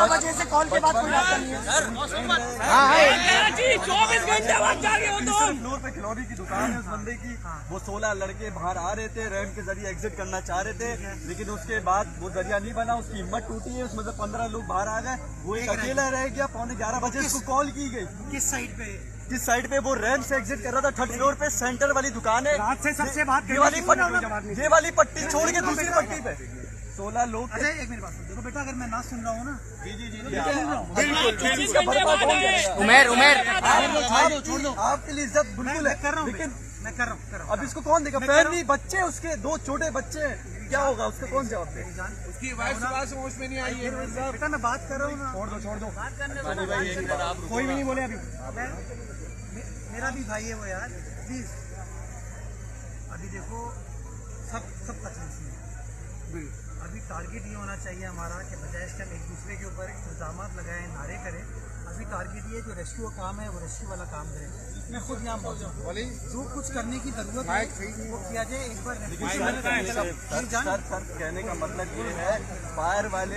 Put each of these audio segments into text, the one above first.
बजे से कॉल के बाद कोई आता नहीं है। 24 घंटे बाद जागे हो तो फ्लोर पे खिलौने की दुकान है उस बंदे की। वो 16 लड़के बाहर आ रहे थे, रैंप के जरिए एग्जिट करना चाह रहे थे, लेकिन उसके बाद वो जरिया नहीं बना, उसकी हिम्मत टूटी है। उसमें से 15 लोग बाहर आ गए, वो एक अकेला रह गया। 11:15 बजे उसको कॉल की गई। किस साइड पे? जिस साइड पे वो रैंप से एग्जिट कर रहा था, 3rd फ्लोर पे सेंटर वाली दुकान है। रात से सबसे बात ये वाली पट्टी छोड़ के दूसरी पट्टी पे 16 लोग। अच्छा एक मिनट बात सुन, देखो बेटा, अगर मैं ना सुन रहा हूँ ना। उमेर छोड़ दो, आपके लिए इज्जत बिल्कुल है, कर रहा हूँ, लेकिन मैं कर रहा हूँ। अब इसको कौन देगा? फैमिली, बच्चे, उसके 2 छोटे बच्चे, क्या होगा? उसका कौन जवाब दे? उसकी वाइफ सुबह से होश में नहीं आई है। बेटा मैं बात कर रहा हूँ ना। छोड़ दो कोई भी नहीं बोले अभी। मेरा भी भाई है वो यार, प्लीज। अभी देखो सब तकलीफ में। अभी टारगेट ये होना चाहिए हमारा कि बजाय इसके हम एक दूसरे के ऊपर इल्जाम लगाएं, नारे करें। अभी टारगेट ये जो रेस्क्यू का काम है वो रेस्क्यू वाला काम करें। मैं खुद यहाँ मौजूद हूँ, जो कुछ करने की जरूरत है वो किया जाए। एक बार सर कहने का मतलब ये है, फायर वाले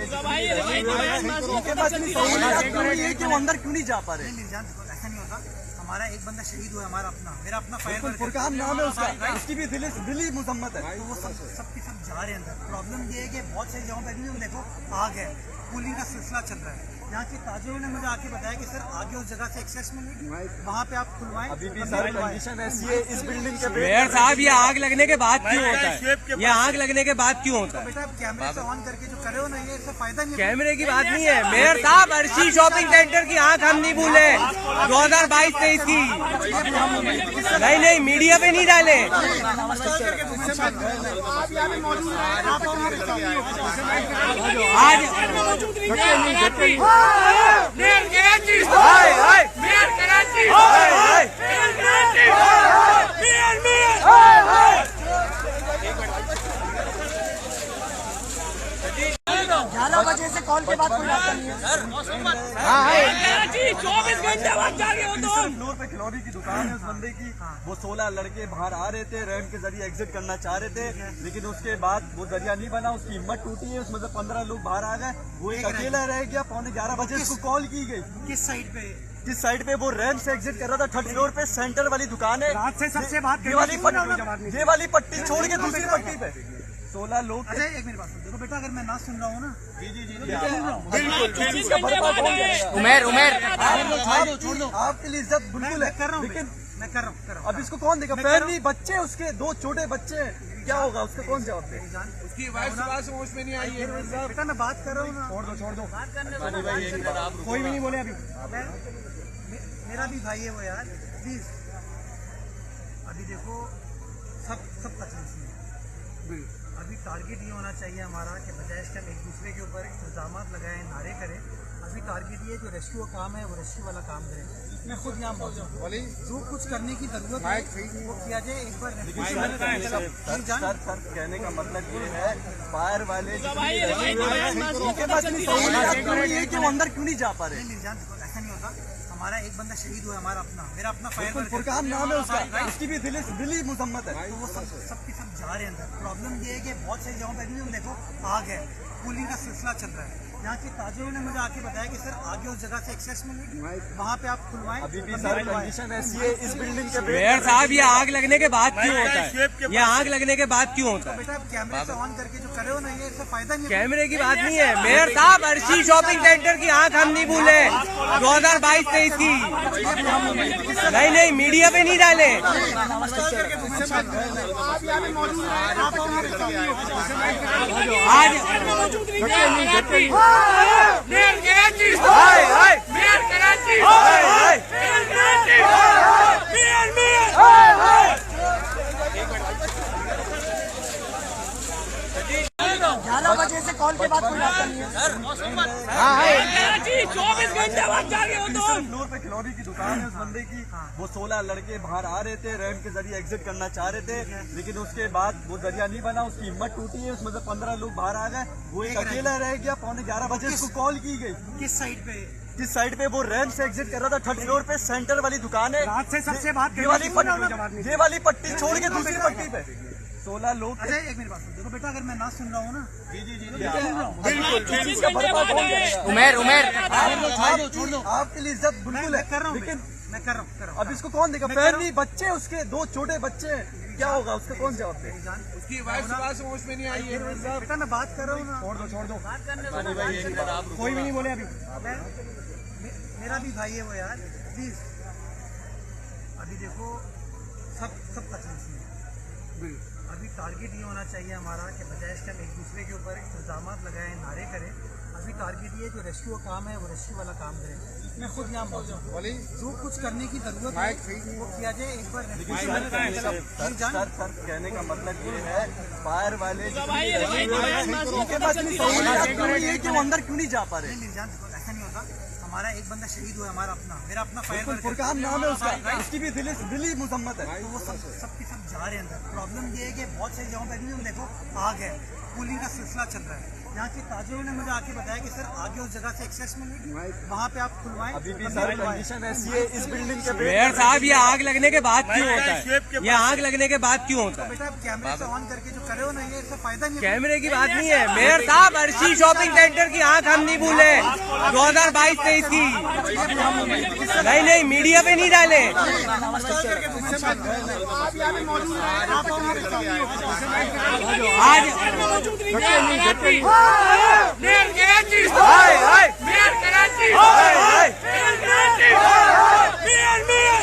अंदर क्यों नहीं जा पा रहे? ऐसा नहीं होता। हमारा एक बंदा शहीद हुआ, हमारा मेरा अपना फायर फुरकान नाम है उसका, उसकी भी दिली मुजम्मत है। तो वो सबके सब जा रहे हैं अंदर। प्रॉब्लम ये है कि बहुत सारी जगहों पर भी देखो आग है, कूलिंग का सिलसिला चल रहा है। यहाँ के ताजिरों ने मुझे आके बताया कि सर आगे उस जगह से एक्सेस मिलेगी, वहाँ पे आप खुलवाएं। अभी भी सर कंडीशन ऐसी है इस बिल्डिंग के। मेयर साहब, ये आग लगने के बाद क्यों होता है? ये आग लगने के बाद क्यों होता है? बेटा आप कैमरे से ऑन करके जो करे हो ना, ये इससे फायदा नहीं है। कैमरे की बात नहीं है मेयर साहब, अर्शी शॉपिंग सेंटर की आंख हम नहीं भूले 2022-23 की। नहीं, मीडिया पे नहीं डाले। आज बजे से कॉल के बाद कोई आता नहीं है। 24 घंटे बाद जागे हो तो फ्लोर पे खिलौने की दुकान है उस बंदे की। वो 16 लड़के बाहर आ रहे थे, रैंप के जरिए एग्जिट करना चाह रहे थे, लेकिन उसके बाद वो जरिया नहीं बना, उसकी हिम्मत टूटी है। उसमें से 15 लोग बाहर आ गए, वो एक अकेला रह गया। 11:15 बजे उसको कॉल की गई। किस साइड पे? जिस साइड पे वो रैंप से एग्जिट कर रहा था, 3rd फ्लोर पे सेंटर वाली दुकान है। रात से सबसे बात ये वाली पट्टी छोड़ के दूसरी पट्टी पे 16 लोग। अच्छा एक मिनट बात सुन, देखो बेटा, अगर मैं ना सुन रहा हूँ ना। छोड़ दो, आपके लिए इज्जत बिल्कुल है, कर रहा हूँ, लेकिन मैं कर रहा हूँ। अब इसको कौन देगा? फैमिली, बच्चे, उसके 2 छोटे बच्चे, क्या होगा? उसका कौन जवाब दे? उसकी वाइफ सुबह से होश में नहीं आई है। बेटा मैं बात कर रहा हूँ ना। छोड़ दो कोई भी नहीं बोले अभी। मेरा भी भाई है वो यार, प्लीज। अभी देखो सब तकलीफ में। अभी टारगेट ये होना चाहिए हमारा कि बजाय इसके हम एक दूसरे के ऊपर इल्जाम लगाएं, नारे करें। अभी टारगेट ये जो रेस्क्यू का काम है वो रेस्क्यू वाला काम करें। मैं खुद यहाँ मौजूद हूँ, जो कुछ करने की जरूरत है वो किया जाए। एक बार सर कहने का मतलब ये है, फायर वाले अंदर क्यों नहीं जा पा रहे? ऐसा नहीं होता। हमारा एक बंदा शहीद हुआ, हमारा मेरा अपना फायर फुरकान नाम है उसका, उसकी भी दिली मुजम्मत है। तो वो सबके सब जा रहे हैं अंदर। प्रॉब्लम ये है कि बहुत सारी जगहों पर भी देखो आग है, कूलिंग का सिलसिला चल रहा है। यहाँ के ताजिरों ने मुझे आके बताया कि सर आगे उस जगह से एक्सेस मिलेगी, वहाँ पे आप खुलवाएं। अभी भी सर कंडीशन ऐसी है इस बिल्डिंग के। मेयर साहब, ये आग लगने के बाद क्यों होता है? ये आग लगने के बाद क्यों होता है? बेटा आप कैमरे से ऑन करके जो करे हो ना, ये इससे फायदा नहीं है। कैमरे की बात नहीं है मेयर साहब, अर्शी शॉपिंग सेंटर की आंख हम नहीं भूले 2022-23 की। नहीं, मीडिया पे नहीं डाले। आज बजे से कॉल के बाद कोई आता नहीं है। 24 घंटे बाद जागे हो तो फ्लोर पे खिलौने की दुकान है उस बंदे की। वो 16 लड़के बाहर आ रहे थे, रैंप के जरिए एग्जिट करना चाह रहे थे, लेकिन उसके बाद वो जरिया नहीं बना, उसकी हिम्मत टूटी है। उसमें से 15 लोग बाहर आ गए, वो एक अकेला रह गया। 11:15 बजे उसको कॉल की गई। किस साइड पे? जिस साइड पे वो रैंप से एग्जिट कर रहा था, 3rd फ्लोर पे सेंटर वाली दुकान है। रात से सबसे बात ये वाली पट्टी छोड़ के दूसरी पट्टी पे 16 लोग अच्छा एक मिनट बात सुन, देखो बेटा अगर मैं ना सुन रहा हूँ ना छोड़ दो आपके लिए इज्जत बिल्कुल है, कर रहा हूँ लेकिन मैं कर रहा हूँ अब इसको कौन देगा? फैमिली बच्चे उसके 2 छोटे बच्चे हैं, क्या होगा उसका? कौन जवाब दे? उसकी वाइफ बात समझ में नहीं आई है बेटा मैं बात कर रहा हूँ ना, छोड़ दो कोई भी नहीं बोले अभी मेरा भी भाई है वो यार, प्लीज अभी देखो सब कचरा है। अभी टारगेट ये होना चाहिए हमारा कि बजाय इसके हम एक दूसरे के ऊपर इल्जाम लगाएं, नारे करें। अभी टारगेट ये जो रेस्क्यू का काम है वो रेस्क्यू वाला काम करें। मैं खुद यहाँ मौजूद हूँ, जो कुछ करने की जरूरत है वो किया जाए। एक बार सर कहने का मतलब ये है फायर वाले उनके पास कि वो अंदर क्यों नहीं जा पा रहे? निर्जान ऐसा नहीं होता, हमारा एक बंदा शहीद हुआ, हमारा अपना मेरा अपना फायर फुरकान नाम है उसका, उसकी भी दिली मुजम्मत है। तो वो सबके सब जा रहे हैं अंदर। प्रॉब्लम ये है कि बहुत सारी जगहों पर भी हम देखो आग है, कूलिंग का सिलसिला चल रहा है। यहाँ के ताजिरों ने मुझे आके बताया कि सर आगे उस जगह से एक्सेस मिलेगी, वहाँ पे आप खुलवाएं। अभी भी सर कंडीशन ऐसी है इस बिल्डिंग के मेयर साहब, ये आग लगने के बाद क्यों होता है? ये आग लगने के बाद क्यों होता है? बेटा आप कैमरे से ऑन करके जो करे हो ना, ये इससे फायदा नहीं है। कैमरे की बात नहीं है मेयर साहब, अर्शी शॉपिंग सेंटर की आंख हम नहीं भूले 2022-23 की। नहीं मीडिया पे नहीं डाले। आज मेयर कराची, हाय हाय मेयर कराची, हाय हाय मेयर कराची, मेयर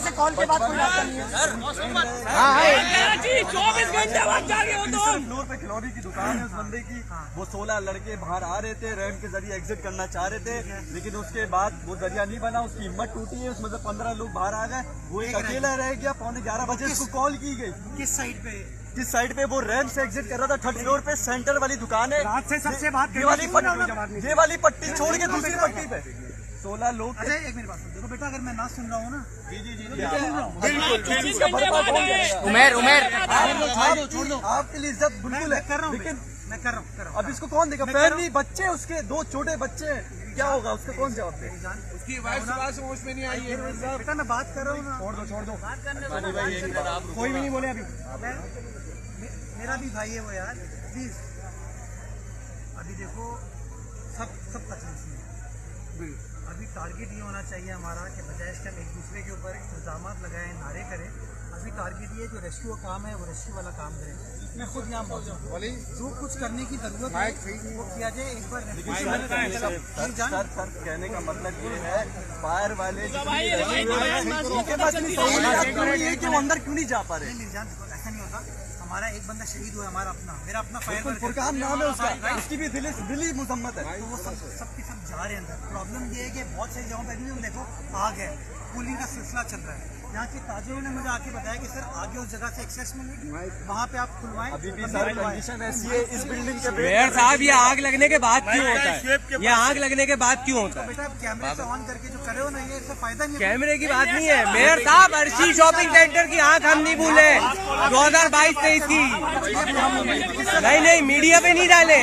से कॉल के बाद कोई बात नहीं है। कराची 24 घंटे बाद जागे हो तुम। फ्लोर पे खिलौने की दुकान है उस बंदे की। वो 16 लड़के बाहर आ रहे थे, रैंप के जरिए एग्जिट करना चाह रहे थे, लेकिन उसके बाद वो जरिया नहीं बना, उसकी हिम्मत टूटी है। उसमें से 15 लोग बाहर आ गए, वो एक अकेला रह गया। 11:15 बजे उसको कॉल की गई। किस साइड पे? किस साइड पे? वो रैंप से एग्जिट कर रहा था। 3rd फ्लोर पे सेंटर वाली दुकान है। रात से सबसे बात ये वाली पट्टी छोड़ के दूसरी पट्टी पे 16 लोग। अच्छा एक मिनट बात सुन, देखो बेटा अगर मैं ना सुन रहा हूँ ना छोड़ दो आपके लिए इज्जत बिल्कुल है, कर रहा हूँ, लेकिन मैं कर रहा हूँ। अब इसको कौन देगा? फैमिली बच्चे उसके 2 छोटे बच्चे हैं, क्या होगा उसका? कौन जवाब दे? उसकी वाइफ बात समझ में नहीं आई है बेटा मैं बात कर रहा हूँ ना, छोड़ दो कोई भी नहीं बोले अभी मेरा भी भाई है वो यार, प्लीज अभी देखो सब कचरा है। अभी टारगेट ये होना चाहिए हमारा कि बजाय इसके हम एक दूसरे के ऊपर इल्जाम लगाएं, नारे करें। अभी टारगेट ये जो रेस्क्यू का काम है वो रेस्क्यू वाला काम करें। मैं खुद यहाँ मौजूद हूँ, जो कुछ करने की जरूरत है वो किया जाए। एक बार सर कहने का मतलब ये है फायर वाले उनके पास कि वो अंदर क्यों नहीं जा पा रहे? निर्जान ऐसा नहीं होता, हमारा एक बंदा शहीद हुआ, हमारा अपना मेरा अपना फायर फुरकान नाम है उसका, उसकी भी दिली मुजम्मत है। तो वो सबके सब जा रहे हैं अंदर। प्रॉब्लम ये है कि बहुत सारी जगहों पर भी हम देखो आग है, कूलिंग का सिलसिला चल रहा है। यहाँ के ताजिरों ने मुझे आके बताया कि सर आगे उस जगह से एक्सेस मिलेगी, वहाँ पे आप खुलवाएं। अभी भी सर कंडीशन ऐसी है इस बिल्डिंग के मेयर साहब, ये आग लगने के बाद क्यों होता है? ये आग लगने के बाद क्यों होता है? बेटा आप कैमरे से ऑन करके जो करे हो ना, ये इससे फायदा नहीं है। कैमरे की बात नहीं है मेयर साहब, अर्शी शॉपिंग सेंटर की आंख हम नहीं भूले 2022-23 की। नहीं मीडिया पे नहीं डाले।